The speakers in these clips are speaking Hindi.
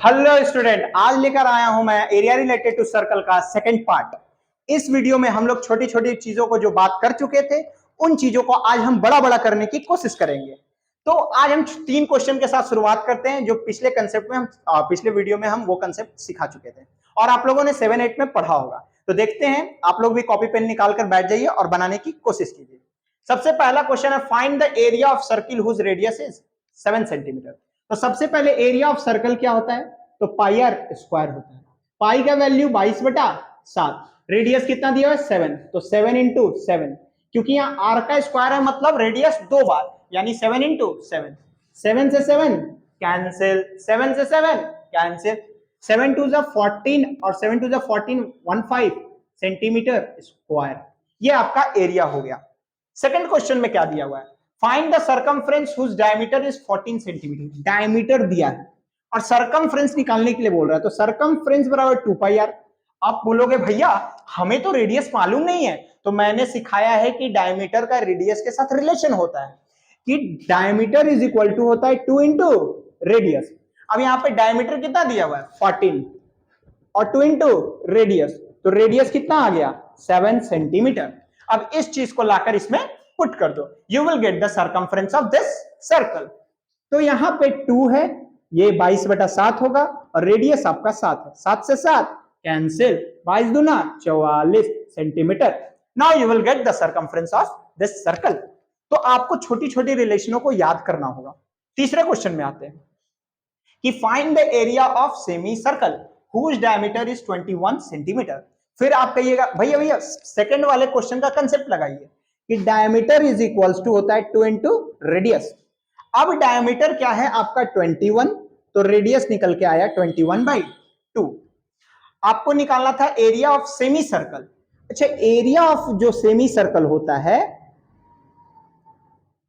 हेलो स्टूडेंट, आज लेकर आया हूं मैं एरिया रिलेटेड टू सर्कल का सेकंड पार्ट। इस वीडियो में हम लोग छोटी छोटी चीजों को जो बात कर चुके थे उन चीजों को आज हम बड़ा बड़ा करने की कोशिश करेंगे। तो आज हम 3 क्वेश्चन के साथ शुरुआत करते हैं जो पिछले कंसेप्ट में हम पिछले वीडियो में हम वो कंसेप्ट सिखा चुके थे और आप लोगों ने 7-8 में पढ़ा होगा। तो देखते हैं, आप लोग भी कॉपी पेन निकाल कर बैठ जाइए और बनाने की कोशिश कीजिए। सबसे पहला क्वेश्चन है, find the area of circle whose radius is 7 centimetre. तो सबसे पहले एरिया ऑफ सर्कल क्या होता है? तो पाई आर स्क्वायर होता है। पाई का वैल्यू 22/7, रेडियस कितना दिया है 7, तो 7 इंटू 7, क्योंकि यहाँ आर का स्क्वायर है मतलब रेडियस 2 बार, यानी 7 इंटू 7, 7 से 7 कैंसिल, 7 से 7 कैंसिल, 7 टू जा 14 और 7 टू जा 14 15 सेंटीमीटर स्क्वायर। ये आपका एरिया हो गया। सेकंड क्वेश्चन में क्या दिया हुआ है? Find the circumference whose diameter is 14 centimetre. Diameter दिया है और सर्कमफ्रेंस निकालने के लिए बोल रहा है, तो सर्कमफ्रेंस बराबर 2 पाई आर। आप बोलोगे भैया हमें तो रेडियस मालूम नहीं है, तो मैंने सिखाया है कि डायमीटर का रेडियस के साथ रिलेशन होता है कि डायमीटर इज इक्वल टू होता है 2 इंटू रेडियस। अब यहाँ पे डायमीटर कितना दिया हुआ है 14 और 2 इंटू रेडियस, तो रेडियस कितना आ गया 7 सेंटीमीटर। अब इस चीज को लाकर इसमें पुट कर दो, you will get the circumference of this circle. तो यहाँ पे 2 है, ये 22/7 होगा और रेडियस आपका 7 है, 7 से 7 कैंसिल, 22 दूना 44 centimetre. Now you will get the circumference of this circle. तो आपको छोटी छोटी रिलेशनों को याद करना होगा। तीसरे क्वेश्चन में आते हैं कि find the area of semi circle whose diameter is 21 centimetre. फिर आप कहिएगा भैया भैया सेकंड वाले क्वेश्चन का कंसेप्ट लगाइए कि डायमीटर इज इक्वल्स टू होता है 2 इंटू रेडियस। अब डायमीटर क्या है आपका 21, तो रेडियस निकल के आया 21/2। आपको निकालना था एरिया ऑफ सेमी सर्कल। अच्छा, एरिया ऑफ जो सेमी सर्कल होता है,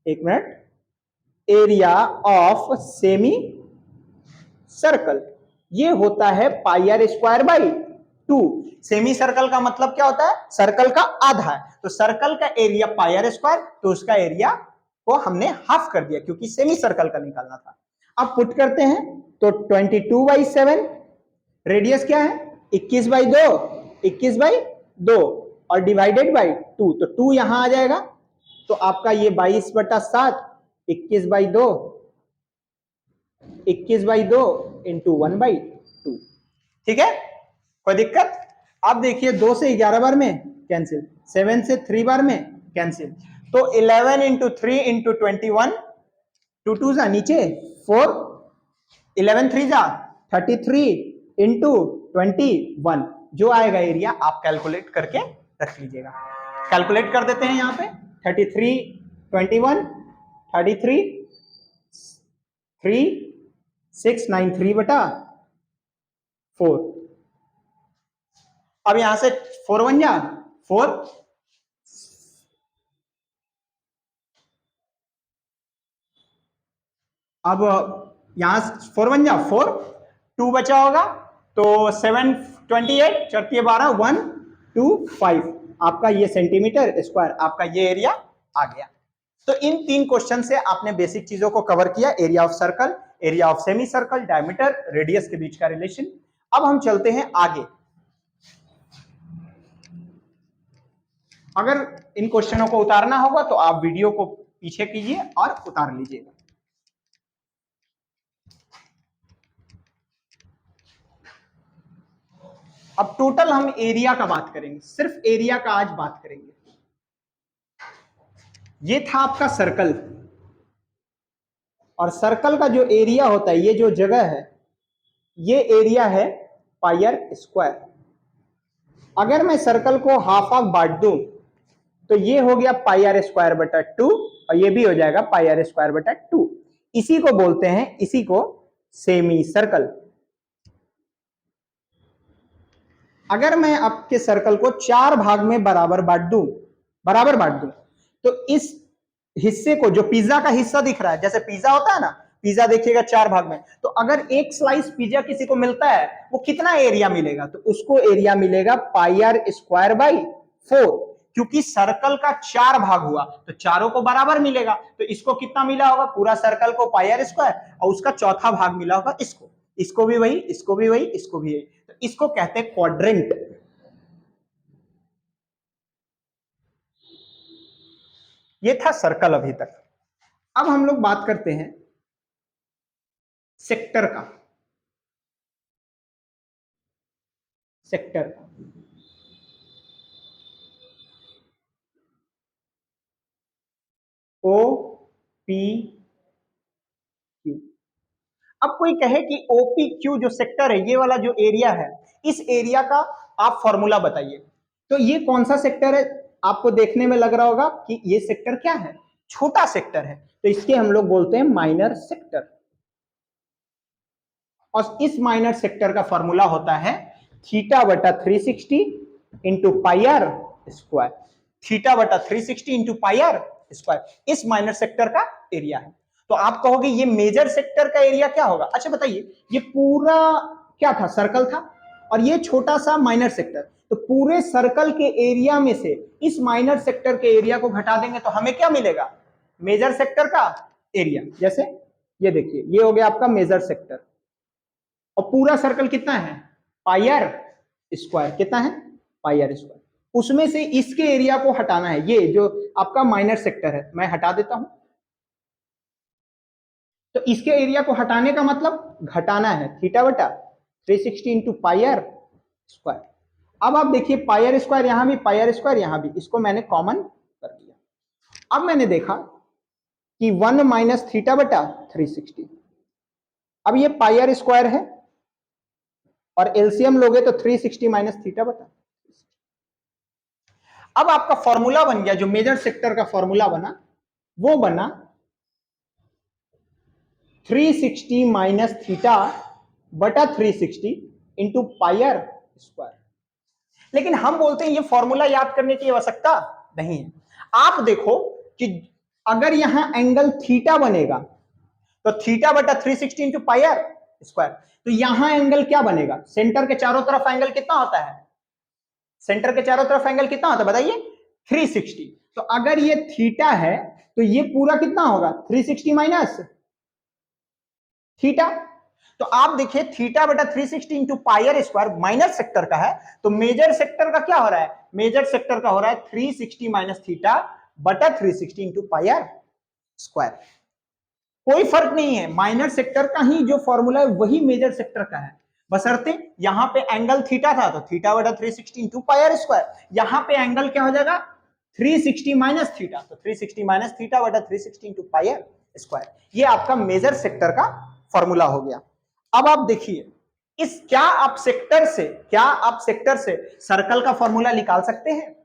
एक minute, area of semi circle ये होता है pi are square by 2। Semicircle का मतलब क्या होता है? सर्कल का आधा है, तो सर्कल का एरिया पाई आर स्क्वायर, तो उसका एरिया को हमने हाफ कर दिया क्योंकि सेमी सर्कल का निकालना था। अब पुट करते हैं तो 22/7, रेडियस क्या है 21/2, 21/2 और डिवाइडेड बाई 2, तो 2 यहां आ जाएगा, तो आपका ये 22/7, 21/2, 21/2 इंटू 1/2। ठीक है, कोई दिक्कत? अब देखिए 2 से 11 बार में कैंसिल, 7 से 3 बार में कैंसिल, तो 11 इंटू 3 इंटू 21, 2 2 जा नीचे 4, 11 3 जा 33 इंटू 21, जो आएगा एरिया आप कैलकुलेट करके रख लीजिएगा। कैलकुलेट कर देते हैं यहाँ पे 33 21 33 3 693/4। अब यहां से 4 1 जा 4, अब यहां 4 1 जा 4, 2 बचा होगा तो 7 28 चरती 12 1 2 5, आपका ये सेंटीमीटर स्क्वायर, आपका ये एरिया आ गया। तो इन 3 क्वेश्चन से आपने बेसिक चीजों को कवर किया, area of circle, area of semi circle, diameter, radius के बीच का रिलेशन। अब हम चलते हैं आगे। अगर इन क्वेश्चनों को उतारना होगा तो आप वीडियो को पीछे कीजिए और उतार लीजिएगा। अब टोटल हम एरिया का बात करेंगे, सिर्फ एरिया का आज बात करेंगे। ये था आपका सर्कल, और सर्कल का जो एरिया होता है, ये जो जगह है, ये एरिया है पाई आर स्क्वायर। अगर मैं सर्कल को हाफ हाफ बांट दूं तो ये हो गया पाई आर स्क्वायर बटा 2 और ये भी हो जाएगा पाई आर स्क्वायर बटा 2। इसी को बोलते हैं, इसी को सेमी सर्कल। अगर मैं आपके सर्कल को 4 भाग में बराबर बांट दूं, तो इस हिस्से को, जो पिज्जा का हिस्सा दिख रहा है, जैसे पिज्जा होता है ना, पिज्जा देखिएगा 4 भाग में, तो अगर एक स्लाइस पिज्जा किसी को मिलता है वो कितना एरिया मिलेगा? तो उसको एरिया मिलेगा पाई आर स्क्वायर बाई 4, क्योंकि सर्कल का 4 भाग हुआ तो चारों को बराबर मिलेगा, तो इसको कितना मिला होगा? पूरा सर्कल को पाई आर स्क्वायर, और उसका चौथा भाग मिला होगा इसको, इसको भी वही, इसको भी वही, इसको भी वही, तो इसको कहते हैं क्वाड्रेंट। ये था सर्कल अभी तक। अब हम लोग बात करते हैं सेक्टर का। सेक्टर का ओ पी क्यू। अब कोई कहे कि ओपी क्यू जो सेक्टर है, ये वाला जो एरिया है, इस एरिया का आप फॉर्मूला बताइए। तो ये कौन सा सेक्टर है? आपको देखने में लग रहा होगा कि ये सेक्टर क्या है, छोटा सेक्टर है, तो इसके हम लोग बोलते हैं माइनर सेक्टर। और इस माइनर सेक्टर का फॉर्मूला होता है थीटा बटा 360 into pi are square. Theta बटा 360 इंटू पाई आर स्क्वायर इस माइनर सेक्टर का एरिया है। तो आप कहोगे ये मेजर सेक्टर का एरिया क्या होगा? अच्छा बताइए, ये पूरा क्या था, सर्कल था, और ये छोटा सा माइनर सेक्टर, तो पूरे सर्कल के एरिया में से इस माइनर सेक्टर के एरिया को घटा देंगे तो हमें क्या मिलेगा? मेजर सेक्टर का एरिया। जैसे ये देखिए, ये हो गया आपका मेजर सेक्टर, और पूरा सर्कल कितना है? Pi are square. कितना है? Pi are square. उसमें से इसके एरिया को हटाना है, ये जो आपका माइनर सेक्टर है, मैं हटा देता हूं। तो इसके एरिया को हटाने का मतलब घटाना है, थीटा बटा 360 इंटू पाई आर स्क्वायर। अब आप देखिए, पाई आर स्क्वायर यहां भी, पाई आर स्क्वायर यहां भी, इसको मैंने कॉमन कर दिया। अब मैंने देखा कि 1 माइनस थीटा बटा 360। अब ये पाई आर स्क्वायर है और एलसीएम लोगे तो 360 माइनस थीटा बटा। अब आपका फॉर्मूला बन गया, जो मेजर सेक्टर का फॉर्मूला बना वो बना 360 माइनस थीटा बटा 360 इंटू पाई आर स्क्वायर। लेकिन हम बोलते हैं ये फॉर्मूला याद करने की आवश्यकता नहीं है। आप देखो कि अगर यहां एंगल थीटा बनेगा तो थीटा बटा 360 इंटू पाई आर स्क्वायर, तो यहां एंगल क्या बनेगा? सेंटर के चारों तरफ एंगल कितना होता है? सेंटर के चारों तरफ एंगल कितना होता है बताइए? 360। तो अगर ये थीटा है तो ये पूरा कितना होगा? 360 माइनस थीटा। तो आप देखिए, थीटा बटा 360 into pi are square minor sector का है, तो मेजर सेक्टर का क्या हो रहा है? मेजर सेक्टर का हो रहा है 360 माइनस थीटा बटा 360 इंटू पाई आर स्क्वायर। कोई फर्क नहीं है, माइनर सेक्टर का ही जो फॉर्मूला है वही मेजर सेक्टर का है, बशर्ते यहां पे एंगल थीटा था तो थीटा बटा 360 इंटू पाई आर स्क्वायर, यहां पे एंगल क्या हो जाएगा? 360 माइनस थीटा, तो 360 माइनस थीटा बटा 360 इंटू पाई आर स्क्वायर। ये आपका मेजर सेक्टर का फॉर्मूला हो गया। अब आप देखिए, क्या आप सेक्टर से सर्कल का फॉर्मूला निकाल सकते हैं?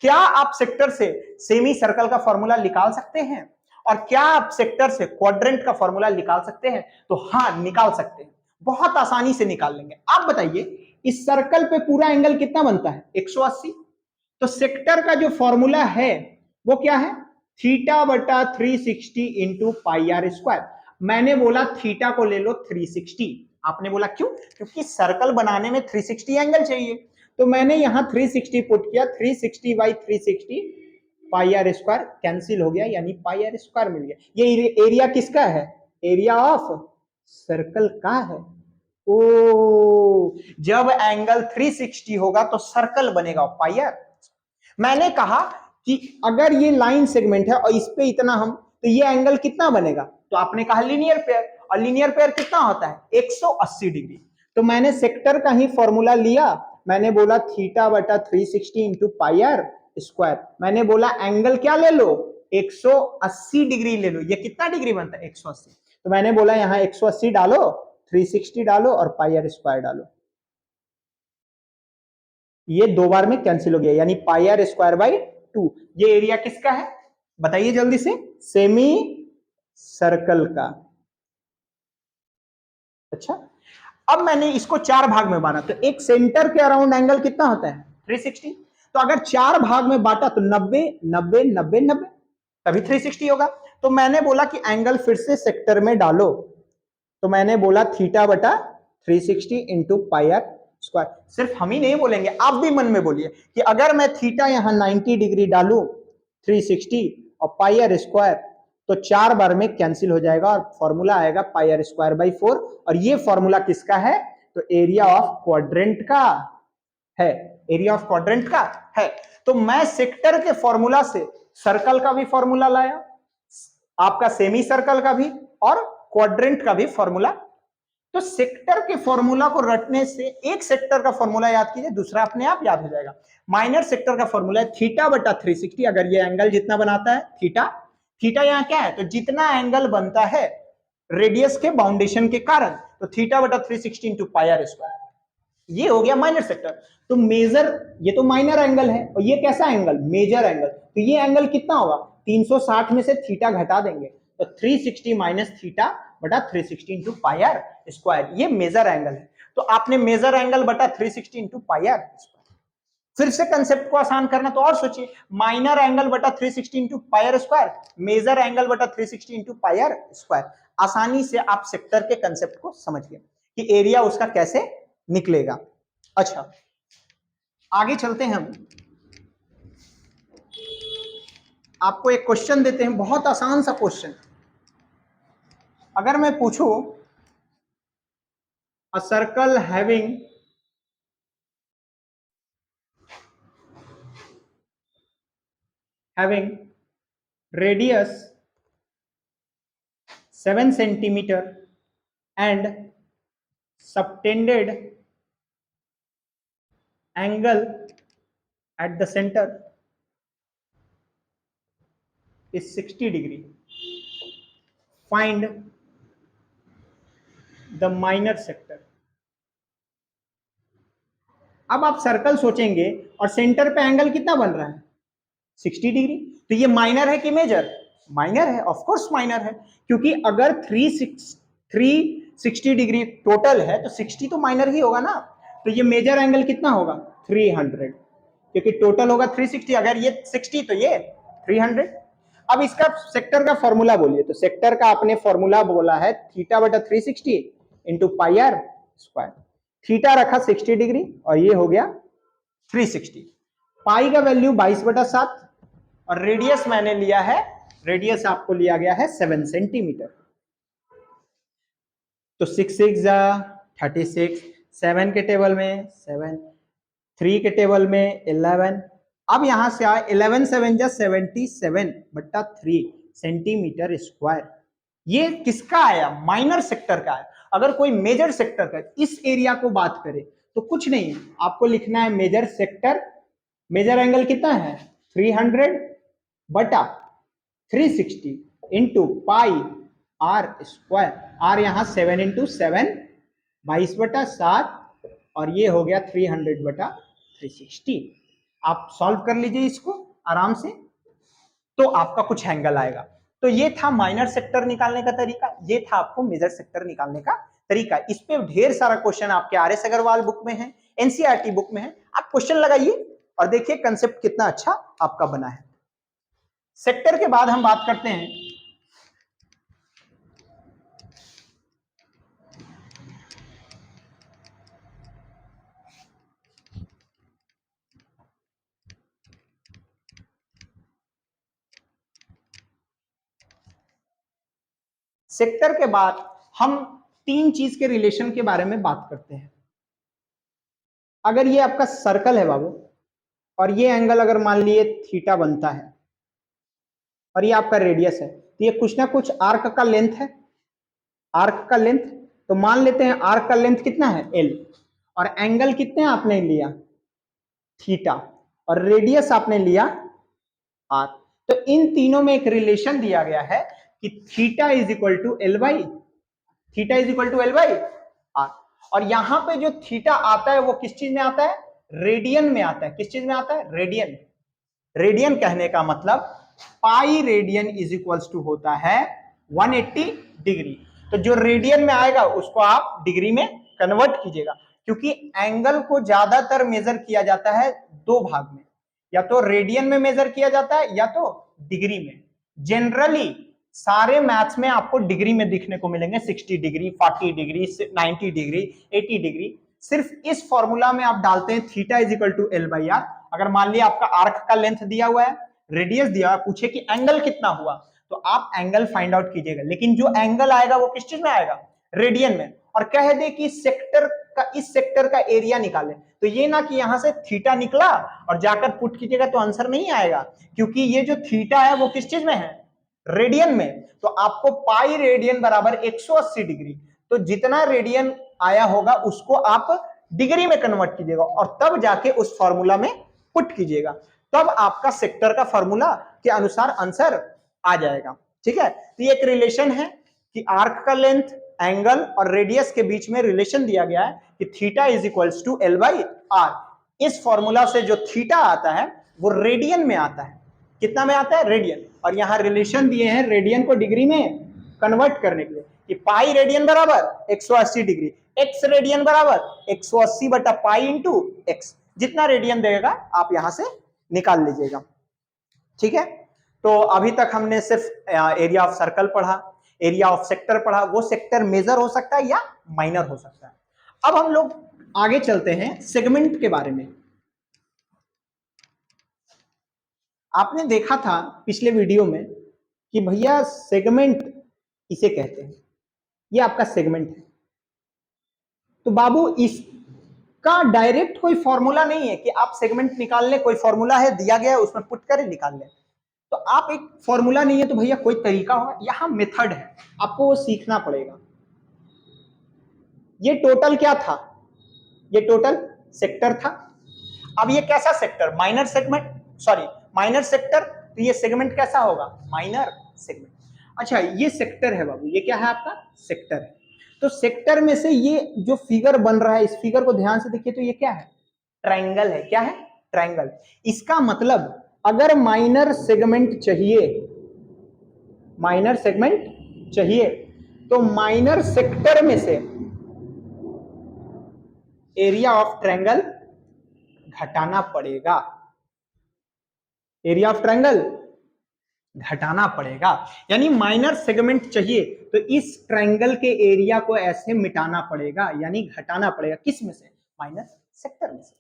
क्या आप सेक्टर से सेमी सर्कल का फॉर्मूला निकाल सकते हैं? और क्या आप सेक्टर से क्वाड्रेंट का फॉर्मूला निकाल सकते हैं? तो हाँ, निकाल सकते हैं, बहुत आसानी से निकाल लेंगे। आप बताइए, इस सर्कल पे पूरा एंगल कितना बनता है? 180। तो सेक्टर का जो फॉर्मूला है वो क्या है? थीटा बटा 360 इंटू पाई आर स्क्वायर। मैंने बोला थीटा को ले लो 360, आपने बोला क्यों? क्योंकि सर्कल बनाने में 360 एंगल चाहिए, तो मैंने यहां 360 पुट किया। 360 by 360 pi are square cancel हो गया, यानी पाई आर स्क्वायर मिल गया। ये एरिया किसका है? एरिया ऑफ सर्कल का है। ओ, जब एंगल 360 होगा तो सर्कल बनेगा पाई आर। मैंने कहा कि अगर ये लाइन सेगमेंट है और इस पे इतना हम, तो ये एंगल कितना बनेगा? तो आपने कहा लीनियर पेयर, और लीनियर पेयर कितना होता है? 180 डिग्री। तो मैंने सेक्टर का ही फॉर्मूला लिया, मैंने बोला थीटा बटा 360 इंटू पाई आर स्क्वायर। मैंने बोला एंगल क्या ले लो? 180 डिग्री ले लो। ये कितना डिग्री बनता है? 180। तो मैंने बोला यहां 180 डालो, 360 डालो और पाई आर स्क्वायर डालो। ये दो बार में कैंसिल हो गया, यानी पाई आर स्क्वायर बाई 2। ये एरिया किसका है बताइए जल्दी से? सेमी सर्कल का। अच्छा, अब मैंने इसको 4 भाग में बांटा, तो एक सेंटर के अराउंड एंगल कितना होता है? 360। तो अगर 4 भाग में बांटा तो 90 90 90 90, तभी 360 होगा। तो मैंने बोला कि एंगल फिर से सेक्टर में डालो, तो मैंने बोला थीटा बटा 360 इंटू पाई आर स्क्वायर। सिर्फ हम ही नहीं बोलेंगे, आप भी मन में बोलिए कि अगर मैं थीटा यहां 90 डिग्री डालू 360 और पाई आर स्क्वायर, तो 4 बार में कैंसिल हो जाएगा और फॉर्मूला आएगा पाई आर स्क्वायर बाई 4। और ये फॉर्मूला किसका है? तो एरिया ऑफ क्वाड्रेंट का है, एरिया ऑफ क्वाड्रेंट का है। तो मैं सेक्टर के फॉर्मूला से सर्कल का भी फॉर्मूला लाया, आपका सेमी सर्कल का भी और क्वाड्रेंट का भी फॉर्मूला। तो सेक्टर के फॉर्मूला को रटने से एक सेक्टर का फॉर्मूला याद कीजिए, दूसरा अपने आप याद हो जाएगा। माइनर सेक्टर का फॉर्मूला है थीटा बटा 360। अगर ये एंगल जितना बनाता है थीटा, थीटा यहां क्या है? तो जितना एंगल बनता है रेडियस के बाउंडेशन के कारण, तो थीटा बटा 360 इंटू पाई आर स्क्वायर, ये हो गया माइनर सेक्टर। तो मेजर, ये तो माइनर एंगल है और ये कैसा एंगल? Major angle. तो ये एंगल कितना होगा? 360 में से थीटा घटा देंगे तो 360 माइनस थीटा बटा 360 इंटू पाई आर स्क्वायर, ये मेजर एंगल है। तो आपने मेजर एंगल बटा 360 इंटू पाई आर स्क्वायर। फिर से कंसेप्ट को आसान करना तो और सोचिए, माइनर एंगल बटा 360 into pi are square, major angle बटा 360 इंटू पाई आर स्क्वायर। आसानी से आप सेक्टर के कंसेप्ट को समझ गए कि एरिया उसका कैसे निकलेगा। अच्छा, आगे चलते हैं हम। आपको एक क्वेश्चन देते हैं, बहुत आसान सा क्वेश्चन। अगर मैं पूछूं a circle having radius 7 centimeter and subtended angle at the center is 60 degree, find the minor sector। अब आप सर्कल सोचेंगे और सेंटर पे एंगल कितना बन रहा है? 60 डिग्री। तो ये माइनर है कि मेजर? माइनर है, ऑफ कोर्स माइनर है, क्योंकि अगर 360 डिग्री टोटल है तो 60 तो माइनर ही होगा ना। तो ये मेजर एंगल कितना होगा? 300, क्योंकि टोटल होगा 360, अगर ये 60 तो ये 300। अब इसका सेक्टर का फॉर्मूला बोलिए, तो सेक्टर का आपने फॉर्मूला बोला है थीटा बटा 360 into pi are square. Theta रखा 60 डिग्री और ये हो गया 360। पाई का वैल्यू 22/7 और रेडियस मैंने लिया है, रेडियस आपको लिया गया है 7 सेंटीमीटर। तो 6 6 36, 7 के टेबल में 7, 3 के टेबल में 11। अब यहां से आए 11 7 77/3 सेंटीमीटर स्क्वायर। ये किसका आया? माइनर सेक्टर का है। अगर कोई मेजर सेक्टर का इस एरिया को बात करे तो कुछ नहीं, आपको लिखना है मेजर सेक्टर। मेजर एंगल कितना है? 300 बटा 360 into pi are square. R यहां 7 इंटू 7 22/7 और ये हो गया 300 बटा 360। आप सॉल्व कर लीजिए इसको आराम से, तो आपका कुछ एंगल आएगा। तो ये था माइनर सेक्टर निकालने का तरीका, ये था आपको मेजर सेक्टर निकालने का तरीका। इस पे ढेर सारा क्वेश्चन आपके आर एस अग्रवाल बुक में है, एनसीईआरटी बुक में है। आप क्वेश्चन लगाइए और देखिए कंसेप्ट कितना अच्छा आपका बना है। सेक्टर के बाद हम बात करते हैं सेक्टर के बाद हम 3 चीज के रिलेशन के बारे में बात करते हैं। अगर ये आपका सर्कल है बाबू और ये एंगल अगर मान लिए थीटा बनता है और ये आपका रेडियस है, तो ये कुछ ना कुछ आर्क का लेंथ है। आर्क का लेंथ, तो मान लेते हैं आर्क का लेंथ कितना है? L, और एंगल कितने आपने लिया? थीटा, और रेडियस आपने लिया R। तो इन तीनों में एक रिलेशन दिया गया है कि theta is equal to L by, theta is equal to L by R। और यहां पे जो थीटा आता है वो किस चीज में आता है? रेडियन में आता है। किस चीज में आता है? रेडियन। रेडियन कहने का मतलब pi radian is equals to होता है 180 डिग्री। तो जो रेडियन में आएगा उसको आप डिग्री में कन्वर्ट कीजिएगा, क्योंकि एंगल को ज्यादातर मेजर किया जाता है 2 भाग में, या तो रेडियन में मेजर किया जाता है या तो डिग्री में। जनरली सारे मैथ्स में आपको डिग्री में दिखने को मिलेंगे, 60 डिग्री, 40 डिग्री, 90 डिग्री, 80 डिग्री। सिर्फ इस फॉर्मूला में आप डालते हैं theta is equal to L by R. अगर मान लिया आपका आर्क का लेंथ दिया हुआ है, रेडियस दिया हुआ, पूछे कि एंगल कितना हुआ, तो आप एंगल फाइंड आउट कीजिएगा, लेकिन जो एंगल आएगा वो किस चीज में आएगा, रेडियन में। और कह दे कि सेक्टर का, इस सेक्टर का एरिया निकाले, तो ये ना कि यहां से थीटा निकला और जाकर पुट कीजिएगा तो आंसर नहीं आएगा, क्योंकि ये जो थीटा है वो किस चीज में है, रेडियन में। तो आपको पाई रेडियन बराबर 180 डिग्री, तो जितना रेडियन आया होगा उसको आप डिग्री में कन्वर्ट कीजिएगा और तब जाके उस फॉर्मूला में पुट कीजिएगा, तब आपका सेक्टर का फॉर्मूला के अनुसार आंसर आ जाएगा। ठीक है, तो ये एक रिलेशन है कि आर्क का लेंथ, एंगल और रेडियस के बीच में रिलेशन दिया गया है कि theta is equals to L by R. इस फॉर्मूला से जो थीटा आता है वो रेडियन में आता है। कितना में आता है, रेडियन। और यहां रिलेशन दिए हैं रेडियन को डिग्री में कन्वर्ट करने के लिए कि पाई रेडियन बराबर 180 डिग्री, एक्स रेडियन बराबर 180 बटा पाई इंटू एक्स। जितना रेडियन देगा आप यहां से निकाल लीजिएगा। ठीक है, तो अभी तक हमने सिर्फ एरिया ऑफ सर्कल पढ़ा, एरिया ऑफ सेक्टर पढ़ा। वो सेक्टर मेजर हो सकता है या माइनर हो सकता है। अब हम लोग आगे चलते हैं सेगमेंट के बारे में। आपने देखा था पिछले वीडियो में कि भैया सेगमेंट इसे कहते हैं, ये आपका सेगमेंट है। तो बाबू इसका डायरेक्ट कोई फॉर्मूला नहीं है कि आप सेगमेंट निकाल ले, कोई फॉर्मूला है दिया गया है उसमें पुट करें निकाल ले। तो आप एक फॉर्मूला नहीं है तो भैया कोई तरीका होगा, यहां मेथड है, आपको वो सीखना पड़ेगा। ये टोटल क्या था, ये टोटल सेक्टर था। अब ये कैसा sector, minor segment, sorry minor sector, तो ये सेगमेंट कैसा होगा, माइनर सेगमेंट। अच्छा ये सेक्टर है बाबू, ये क्या है आपका, सेक्टर है। तो सेक्टर में से ये जो फिगर बन रहा है, इस फिगर को ध्यान से देखिए, तो ये क्या है, ट्रायंगल है। क्या है, ट्रायंगल। इसका मतलब अगर माइनर सेगमेंट चाहिए, माइनर सेगमेंट चाहिए तो माइनर सेक्टर में से एरिया ऑफ ट्रायंगल घटाना पड़ेगा, एरिया ऑफ ट्रायंगल घटाना पड़ेगा। यानी माइनर सेगमेंट चाहिए तो इस ट्रायंगल के एरिया को ऐसे मिटाना पड़ेगा, यानी घटाना पड़ेगा। किस में से, माइनर सेक्टर में से।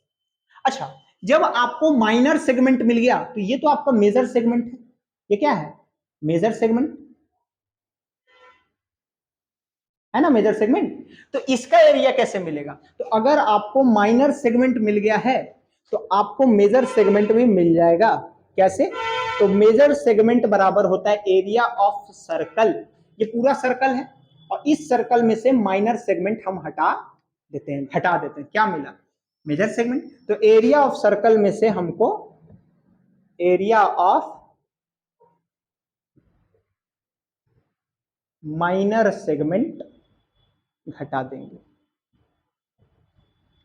अच्छा जब आपको माइनर सेगमेंट मिल गया तो ये तो आपका मेजर सेगमेंट है। ये क्या है, मेजर सेगमेंट है ना, मेजर सेगमेंट। तो इसका एरिया कैसे मिलेगा, तो अगर आपको माइनर सेगमेंट मिल गया है तो आपको मेजर सेगमेंट भी मिल जाएगा। कैसे, तो मेजर सेगमेंट बराबर होता है एरिया ऑफ सर्कल। ये पूरा सर्कल है और इस सर्कल में से माइनर सेगमेंट हम हटा देते हैं, घटा देते हैं। क्या मिला, मेजर सेगमेंट। तो एरिया ऑफ सर्कल में से हमको एरिया ऑफ माइनर सेगमेंट घटा देंगे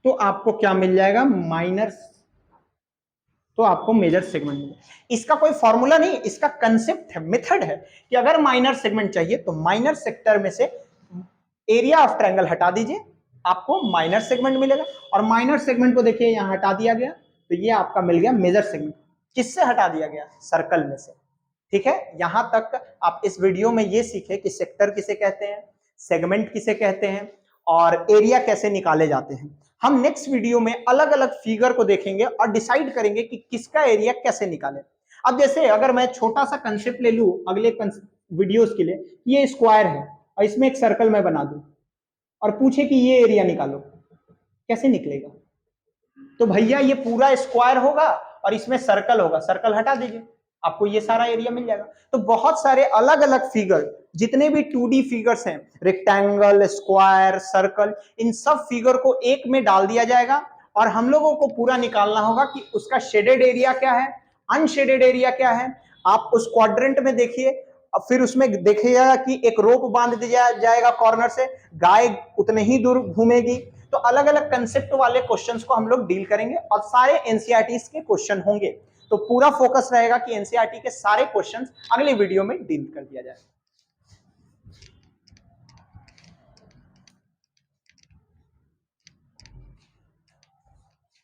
तो आपको क्या मिल जाएगा, माइनर, तो आपको मेजर सेगमेंट मिलेगा। इसका कोई फॉर्मूला नहीं, इसका कंसेप्ट है, मेथड है कि अगर माइनर सेगमेंट चाहिए तो माइनर सेक्टर में से एरिया ऑफ ट्रायंगल हटा दीजिए, आपको माइनर सेगमेंट मिलेगा। और माइनर सेगमेंट को देखिए यहां हटा दिया गया तो ये आपका मिल गया मेजर सेगमेंट। किससे हटा दिया गया, सर्कल में से। ठीक है, यहां तक आप इस वीडियो में ये सीखे कि सेक्टर किसे कहते हैं, सेगमेंट किसे कहते हैं और एरिया कैसे निकाले जाते हैं। हम नेक्स्ट वीडियो में अलग अलग फिगर को देखेंगे और डिसाइड करेंगे कि किसका एरिया कैसे निकालें। अब जैसे अगर मैं छोटा सा कंसेप्ट ले लूं अगले वीडियोस के लिए, ये स्क्वायर है और इसमें एक सर्कल मैं बना दूं और पूछे कि ये एरिया निकालो, कैसे निकलेगा, तो भैया ये पूरा स्क्वायर होगा और इसमें सर्कल होगा, सर्कल हटा दीजिए आपको ये सारा एरिया मिल जाएगा। तो बहुत सारे अलग अलग फिगर, जितने भी 2D फिगर्स हैं, रेक्टेंगल, स्क्वायर, सर्कल, इन सब फिगर को एक में डाल दिया जाएगा और हम लोगों को पूरा निकालना होगा कि उसका शेडेड एरिया क्या है, अनशेडेड एरिया क्या है। आप उस क्वाड्रेंट में देखिए, फिर उसमें देखिएगा कि एक रोप बांध दिया जाएगा कॉर्नर से, गाय उतने ही दूर घूमेगी। तो अलग अलग कंसेप्ट वाले क्वेश्चंस को हम लोग डील करेंगे और सारे एनसीईआरटी के क्वेश्चन होंगे। तो पूरा फोकस रहेगा कि एनसीईआरटी के सारे क्वेश्चंस अगले वीडियो में डील कर दिया जाए।